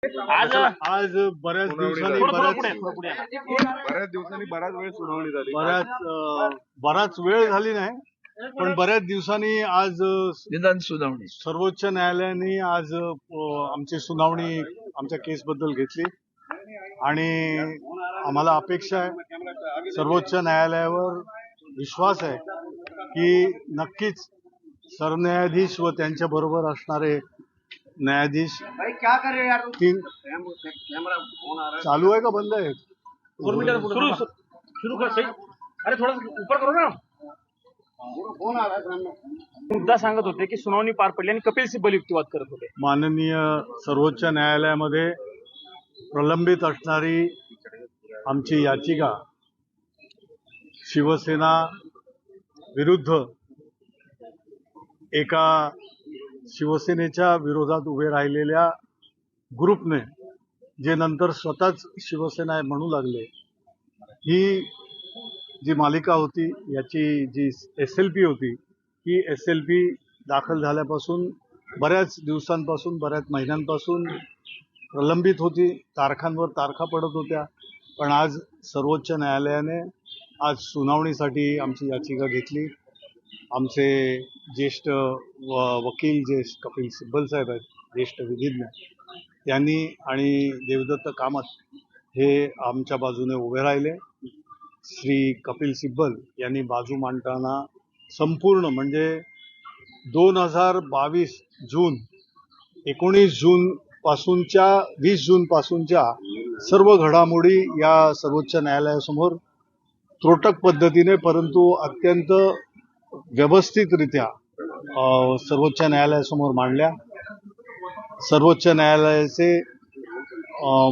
आज आज बऱ्याच दिवसांनी बराच वेळ सुनावणी झाली. बराच वेळ झाली नाही, पण बऱ्याच दिवसांनी आज निदान सुनावणी सर्वोच्च न्यायालयाने आज आमची सुनावणी आमच्या केसबद्दल घेतली आणि आम्हाला अपेक्षा आहे, सर्वोच्च न्यायालयावर विश्वास आहे की नक्कीच सरन्यायाधीश व त्यांच्या बरोबर असणारे न्यायाधीश तीन चालू आहे का बंद आहे? सुरू कर सही. अरे थोड़ा ऊपर करो ना. मुद्दा सांगत होते की सुनावणी पार पडली आणि कपिल सिब्बल युक्तिवाद करत होते. माननीय सर्वोच्च न्यायालयामध्ये प्रलंबित असणारी आमची याचिका शिवसेना विरुद्ध एका शिवसेनेच्या विरोधात उभे राहिलेल्या ग्रुपने, जे नंतर स्वतःच शिवसेना आहे म्हणू लागले, ही जी मालिका होती, याची जी SLP होती, ही SLP दाखल झाल्यापासून बऱ्याच दिवसांपासून, बऱ्याच महिन्यांपासून प्रलंबित होती. तारखांवर तारखा पडत होत्या, पण आज सर्वोच्च न्यायालयाने आज सुनावणीसाठी आमची याचिका घेतली. आमचे ज्येष्ठ वकील जे कपिल सिब्बल साहेब आहेत, ज्येष्ठ विधिज्ञ, त्यांनी आणि देवदत्त कामत हे आमच्या बाजूने उभे राहिले. श्री कपिल सिब्बल यांनी बाजू मांडताना संपूर्ण म्हणजे 2022 जून 19 जून पासूनच्या 20 जून पासूनच्या सर्व घडामोडी या सर्वोच्च न्यायालयासमोर त्रोटक पद्धतीने परंतु अत्यंत व्यवस्थितरित्या सर्वोच्च न्यायालयासमोर मांडल्या. सर्वोच्च न्यायालयाचे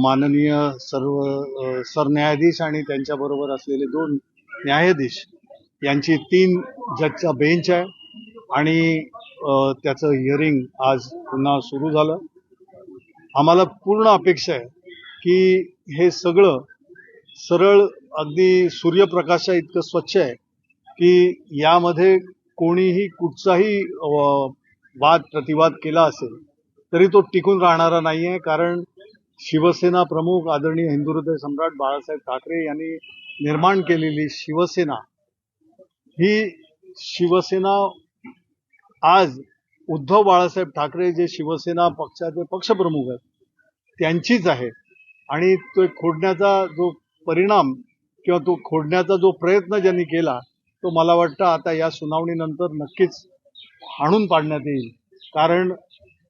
माननीय सरन्यायाधीश आणि त्यांच्याबरोबर असलेले 2 न्यायाधीश यांची 3 जजचा बेंच आहे आणि त्याचं हिअरिंग आज पुन्हा सुरू झालं. आम्हाला पूर्ण अपेक्षा आहे की हे सगळं सरळ अगदी सूर्यप्रकाशा इतकं स्वच्छ आहे की यामध्ये कोणीही कुठचाही वाद प्रतिवाद केला असेल तरी तो टिकून राहणारा नाही आहे. कारण शिवसेना प्रमुख आदरणीय हिंदुहृदय सम्राट बाळासाहेब ठाकरे यांनी निर्माण केलेली शिवसेना, ही शिवसेना आज उद्धव बाळासाहेब ठाकरे जे शिवसेना पक्षाचे पक्षप्रमुख आहेत त्यांचीच आहे. आणि तो खोडण्याचा जो परिणाम किंवा तो खोडण्याचा जो प्रयत्न ज्यांनी केला तो मला वाटतं आता या सुनावणीनंतर नक्कीच हाणून पाडण्यात येईल. कारण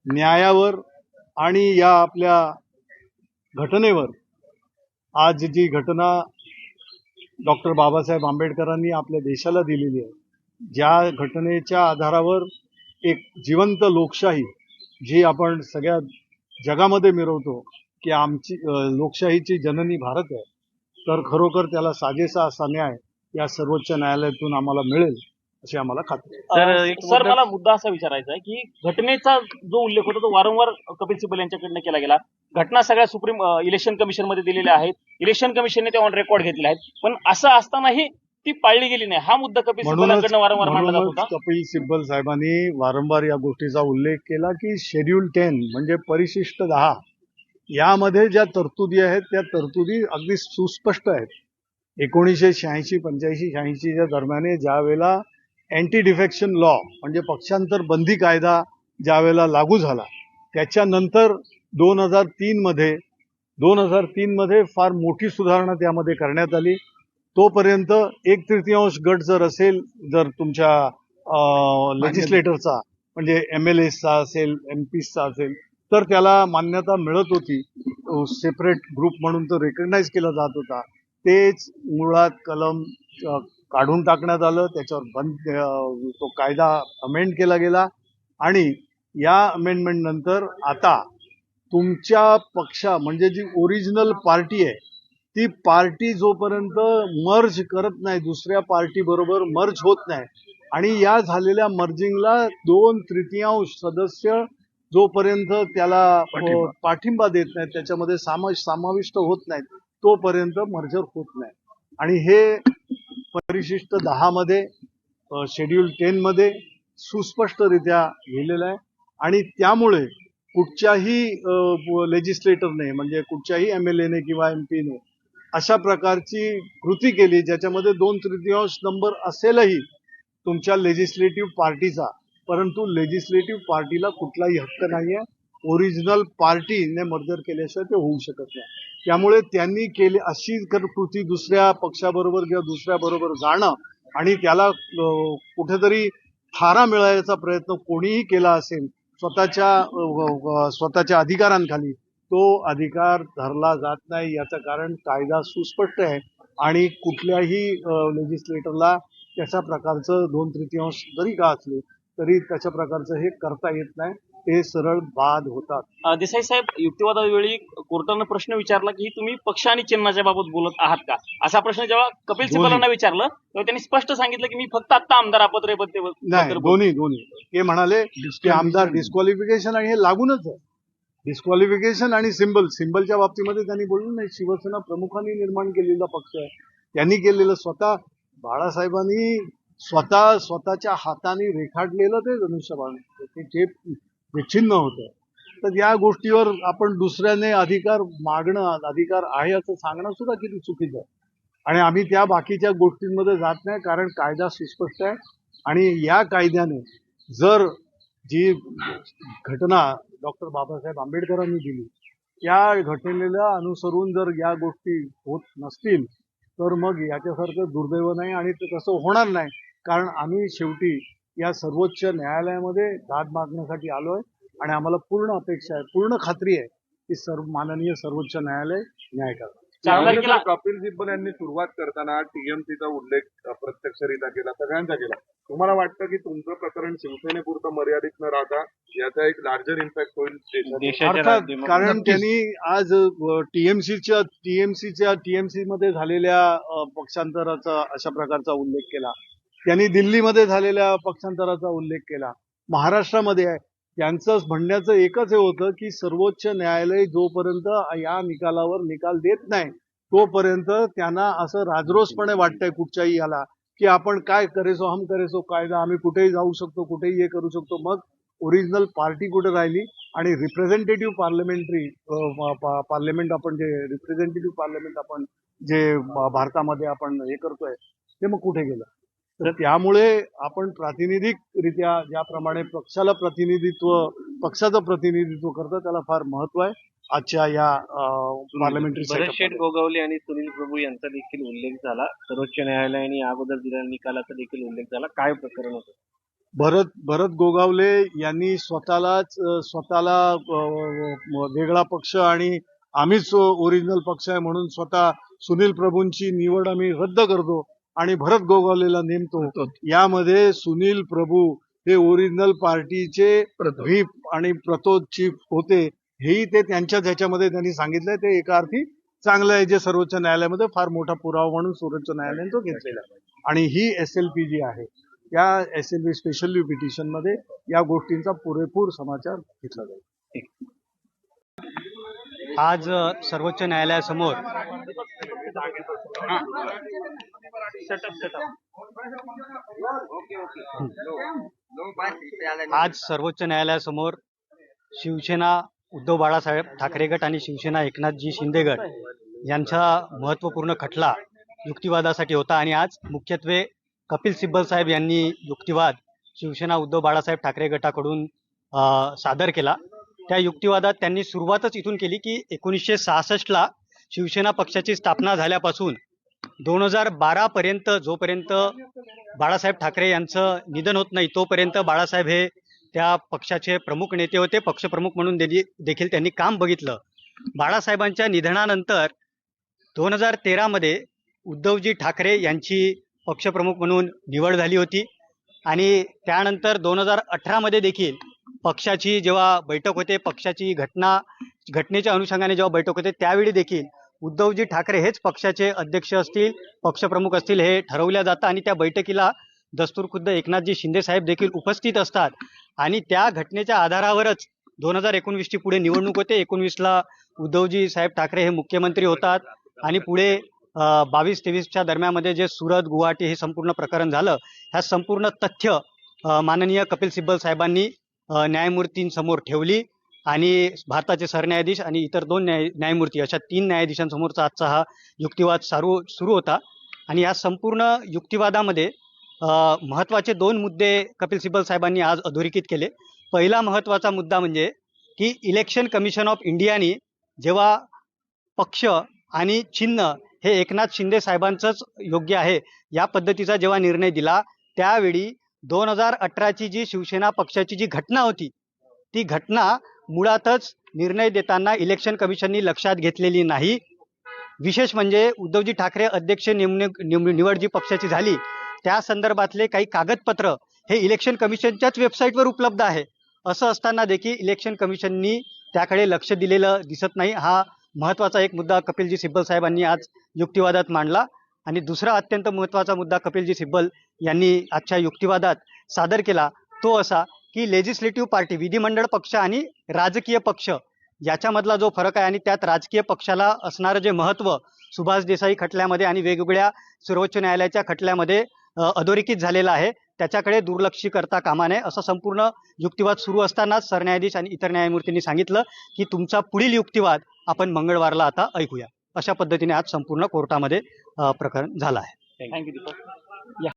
न्यायावर आणि या आपल्या घटनेवर आज जी घटना डॉक्टर बाबासाहेब आंबेडकरांनी आपल्या देशाला दिलेली आहे, ज्या घटनेच्या आधारावर एक जिवंत लोकशाही जी आपण सगळ्या जगामध्ये मिरवतो की आमची लोकशाहीची जननी भारत आहे, तर खरोखर त्याला साजेसा असा न्याय या सर्वोच्च न्यायालयातून आम्हाला मिळेल अशी आम्हाला खात्री आहे. सर मला मुद्दा असा विचारायचा आहे की घटनेचा जो उल्लेख होता तो वारंवार कपिल सिब्बल यांच्याकडनं केला गेला. घटना सगळ्या सुप्रीम इलेक्शन कमिशन मध्ये दिलेल्या आहेत, इलेक्शन कमिशनने ते ऑन रेकॉर्ड घेतलेले आहेत, पण असं असतानाही ती पाळली गेली नाही. हा मुद्दा कपिल सिब्बलांकडनं वारंवार मांडला जात होता. कपिल सिब्बल साहेबांनी वारंवार या गोष्टीचा उल्लेख केला की शेड्यूल 10 म्हणजे परिशिष्ट 10 यामध्ये ज्या तरतुदी आहेत त्या तरतुदी अगदी सुस्पष्ट आहेत. 1986, 85, 86च्या दरम्यान ज्या वेळेला अँटी डिफेक्शन लॉ म्हणजे पक्षांतर बंदी कायदा ज्या वेळेला लागू झाला त्याच्यानंतर 2003 मध्ये फार मोठी सुधारणा त्यामध्ये करण्यात आली. तोपर्यंत 1/3 गट जर असेल, जर तुमच्या लेजिस्लेटरचा म्हणजे MLAचा असेल, MPचा असेल, तर त्याला मान्यता मिळत होती. सेपरेट ग्रुप म्हणून तो रेकग्नाइज केला जात होता. तेच मुळात कलम काढून टाकण्यात आलं, त्याच्यावर बंद तो कायदा अमेंड केला गेला आणि या अमेंडमेंट नंतर आता तुमच्या पक्षा म्हणजे जी ओरिजिनल पार्टी आहे ती पार्टी जोपर्यंत मर्ज करत नाही, दुसऱ्या पार्टी बरोबर मर्ज होत नाही आणि या झालेल्या मर्जिंगला 2/3 सदस्य जोपर्यंत त्याला पाठिंबा देत नाहीत, त्याच्यामध्ये समाविष्ट होत नाहीत, तोपर्यंत मर्जर होत नाही. आणि हे परिशिष्ट 10 मध्ये शेड्यूल 10 मध्ये सुस्पष्टरित्या लिहिलेलं आहे आणि त्यामुळे कुठच्याही लेजिस्लेटरने म्हणजे कुठच्याही MLA ने किंवा MP ने अशा प्रकारची कृती केली ज्याच्यामध्ये 2/3 नंबर असेलही तुमच्या लेजिस्लेटिव्ह पार्टीचा, परंतु लेजिस्लेटिव्ह पार्टीला कुठलाही हक्क नाहीये. ओरिजिनल पार्टीने मर्जर केल्याशिवाय ते होऊ शकत नाही. त्यामुळे त्यांनी केली अशी कृती दुसऱ्या पक्षाबरोबर किंवा दुसऱ्या बरोबर जाणं आणि त्याला कुठेतरी थारा मिळायचा प्रयत्न कोणीही केला असेल स्वतःच्या अधिकारांखाली, तो अधिकार धरला जात नाही. याचं कारण कायदा सुस्पष्ट आहे आणि कुठल्याही लेजिस्लेटरला त्याच्या प्रकारचं 2/3 जरी का असले तरी त्याच्या प्रकारचं हे करता येत नाही. ते सरळ बाद होतात. देसाई साहेब, युक्तिवादावेळी कोर्टानं प्रश्न विचारला की तुम्ही पक्ष आणि चिन्हाच्या बाबत बोलत आहात का, असा प्रश्न जेव्हा कपिल सिब्बलांना विचारलं तेव्हा त्यांनी स्पष्ट सांगितलं की मी फक्त आता आमदार नाही, दोन्ही ते म्हणाले की आमदार डिस्क्वालिफिकेशन आणि हे लागूनच आहे. डिस्क्वालिफिकेशन आणि सिंबलच्या बाबतीमध्ये त्यांनी बोललं नाही. शिवसेना प्रमुखांनी निर्माण केलेला पक्ष आहे, त्यांनी केलेलं स्वतः बाळासाहेबांनी स्वतःच्या हाताने रेखाटलेलं ते धनुष्यबाण जे चिन्ह होतं. तर या गोष्टीवर आपण दुसऱ्याने अधिकार मागणं, अधिकार आहे असं सांगणं सुद्धा किती चुकीचं आहे. आणि आम्ही त्या बाकीच्या गोष्टींमध्ये जात नाही, कारण कायदा सुस्पष्ट आहे. आणि या कायद्याने जर जी घटना डॉक्टर बाबासाहेब आंबेडकरांनी दिली त्या घटनेला अनुसरून जर या गोष्टी होत नसतील तर मग याच्यासारखं दुर्दैव नाही आणि ते तसं होणार नाही. कारण आम्ही शेवटी या सर्वोच्च न्यायालयामध्ये दाद मागण्यासाठी आलोय आणि आम्हाला पूर्ण अपेक्षा आहे, पूर्ण खात्री आहे की माननीय सर्वोच्च न्यायालय न्याय करणार. 4 तारखेला कपिल सिब्बल यांनी सुरुवात करताना टीएमसीचा उल्लेख प्रत्यक्षरित्या केला, सगळ्यांचा केला. तुम्हाला वाटतं की तुमचं प्रकरण शिवसेनेपुरतं मर्यादित न राहता याचा एक लार्जर इम्पॅक्ट होईल अर्थात, कारण त्यांनी आज टीएमसी मध्ये झालेल्या पक्षांतराचा अशा प्रकारचा उल्लेख केला. त्यांनी दिल्लीमध्ये झालेल्या पक्षांतराचा उल्लेख केला. महाराष्ट्रामध्ये आहे. त्यांचं म्हणण्याचं एकच हे होतं की सर्वोच्च न्यायालय जोपर्यंत या निकालावर निकाल देत नाही तोपर्यंत त्यांना असं राजरोसपणे वाटतंय कुठच्याही याला की आपण काय करेसो हम करेसो कायदा, आम्ही कुठेही जाऊ शकतो, कुठेही हे करू शकतो. मग ओरिजिनल पार्टी कुठे राहिली आणि रिप्रेझेंटेटिव्ह पार्लमेंट आपण जे रिप्रेझेंटेटिव्ह पार्लमेंट आपण जे भारतामध्ये आपण हे करतोय ते मग कुठे गेलं. तर त्यामुळे आपण प्रातिनिधिकरित्या ज्याप्रमाणे पक्षाचं प्रतिनिधित्व करतं त्याला फार महत्व आहे. आजच्या या पार्लमेंटरी शेठ गोगावले आणि सुनील प्रभू यांचा देखील उल्लेख झाला. सर्वोच्च न्यायालयाने अगोदर दिलेल्या निकालाचा देखील उल्लेख झाला. काय प्रकरण होतं? भरत गोगावले यांनी स्वतःला वेगळा पक्ष आणि आम्हीच ओरिजिनल पक्ष आहे म्हणून स्वतः सुनील प्रभूंची निवड आम्ही रद्द करतो आणि भरत गोगावलेला नेमतो. यामध्ये सुनील प्रभू हे ओरिजिनल पार्टीचे व्हीप आणि प्रतोद चीफ होते, हेही ते त्यांच्याच ह्याच्यामध्ये त्यांनी सांगितलंय. ते एका अर्थी चांगलं आहे, जे सर्वोच्च न्यायालयामध्ये फार मोठा पुरावा म्हणून सर्वोच्च न्यायालयाने तो घेतलेला आहे. आणि ही SLP जी आहे त्या SLP स्पेशल पिटिशन मध्ये या गोष्टींचा पुरेपूर समाचार घेतला जाईल. आज सर्वोच्च न्यायालयासमोर शिवसेना उद्धव बाळासाहेब ठाकरे गट आणि शिवसेना एकनाथजी शिंदे गट यांचा महत्वपूर्ण खटला युक्तिवादासाठी होता. आणि आज मुख्यत्वे कपिल सिब्बल साहेब यांनी युक्तिवाद शिवसेना उद्धव बाळासाहेब ठाकरे गटाकडून सादर केला. त्या युक्तिवादात त्यांनी सुरुवातच इथून केली की 1966ला शिवसेना पक्षाची स्थापना झाल्यापासून 2012 पर्यंत जोपर्यंत बाळासाहेब ठाकरे यांचं निधन होत नाही तोपर्यंत बाळासाहेब हे त्या पक्षाचे प्रमुख नेते होते. पक्षप्रमुख म्हणून देखील त्यांनी काम बघितलं. बाळासाहेबांच्या निधनानंतर 2013 मध्ये उद्धवजी ठाकरे यांची पक्षप्रमुख म्हणून निवड झाली होती आणि त्यानंतर 2018 मध्ये देखील पक्षाची जेव्हा बैठक होते, पक्षाची घटनेच्या अनुषंगाने जेव्हा बैठक होते त्यावेळी देखील उद्धवजी ठाकरे हेच पक्षाचे अध्यक्ष असतील, पक्षप्रमुख असतील हे ठरवल्या जातं आणि त्या बैठकीला दस्तूरखुद्द एकनाथजी शिंदे साहेब देखील उपस्थित असतात. आणि त्या घटनेच्या आधारावरच 2019 ची पुढे निवडणूक होते. 19ला उद्धवजी साहेब ठाकरे हे मुख्यमंत्री होतात आणि पुढे 22-23च्या दरम्यानमध्ये जे सुरत गुवाहाटी हे संपूर्ण प्रकरण झालं, ह्या संपूर्ण तथ्य माननीय कपिल सिब्बल साहेबांनी न्यायमूर्तींसमोर ठेवली आणि भारताचे सरन्यायाधीश आणि इतर 2 न्यायमूर्ती अशा 3 न्यायाधीशांसमोरचा आजचा हा युक्तिवाद सुरू होता. आणि या संपूर्ण युक्तिवादामध्ये महत्त्वाचे 2 मुद्दे कपिल सिब्बल साहेबांनी आज अधोरेखित केले. पहिला महत्त्वाचा मुद्दा म्हणजे की इलेक्शन कमिशन ऑफ इंडियानी जेव्हा पक्ष आणि चिन्ह हे एकनाथ शिंदे साहेबांचंच योग्य आहे या पद्धतीचा जेव्हा निर्णय दिला, त्यावेळी 2018ची जी शिवसेना पक्षाची जी घटना होती, ती घटना मुळातच निर्णय देताना इलेक्शन कमिशननी लक्षात घेतलेली नाही. विशेष म्हणजे उद्धवजी ठाकरे अध्यक्ष निवड जी पक्षाची झाली त्या संदर्भातले काही कागदपत्र हे इलेक्शन कमिशनच्याच वेबसाईटवर उपलब्ध आहे. असं असताना देखील इलेक्शन कमिशननी त्याकडे लक्ष दिलेलं दिसत नाही. हा महत्त्वाचा एक मुद्दा कपिलजी सिब्बल साहेबांनी आज युक्तिवादात मांडला. आणि दुसरा अत्यंत महत्त्वाचा मुद्दा कपिलजी सिब्बल यांनी आजच्या युक्तिवादात सादर केला तो असा की लेजिस्लेटिव्ह पार्टी विधिमंडळ पक्ष आणि राजकीय पक्ष याच्यामधला जो फरक आहे आणि त्यात राजकीय पक्षाला असणारं जे महत्त्व सुभाष देसाई खटल्यामध्ये आणि वेगवेगळ्या सर्वोच्च न्यायालयाच्या खटल्यामध्ये अधोरेखित झालेलं आहे, त्याच्याकडे दुर्लक्ष करता कामा नये असं संपूर्ण युक्तिवाद सुरू असतानाच सरन्यायाधीश आणि इतर न्यायमूर्तींनी सांगितलं की तुमचा पुढील युक्तिवाद आपण मंगळवारला आता ऐकूया. अशा पद्धतीने आज संपूर्ण कोर्टामध्ये प्रकरण झालं आहे. थँक्यू दीपक.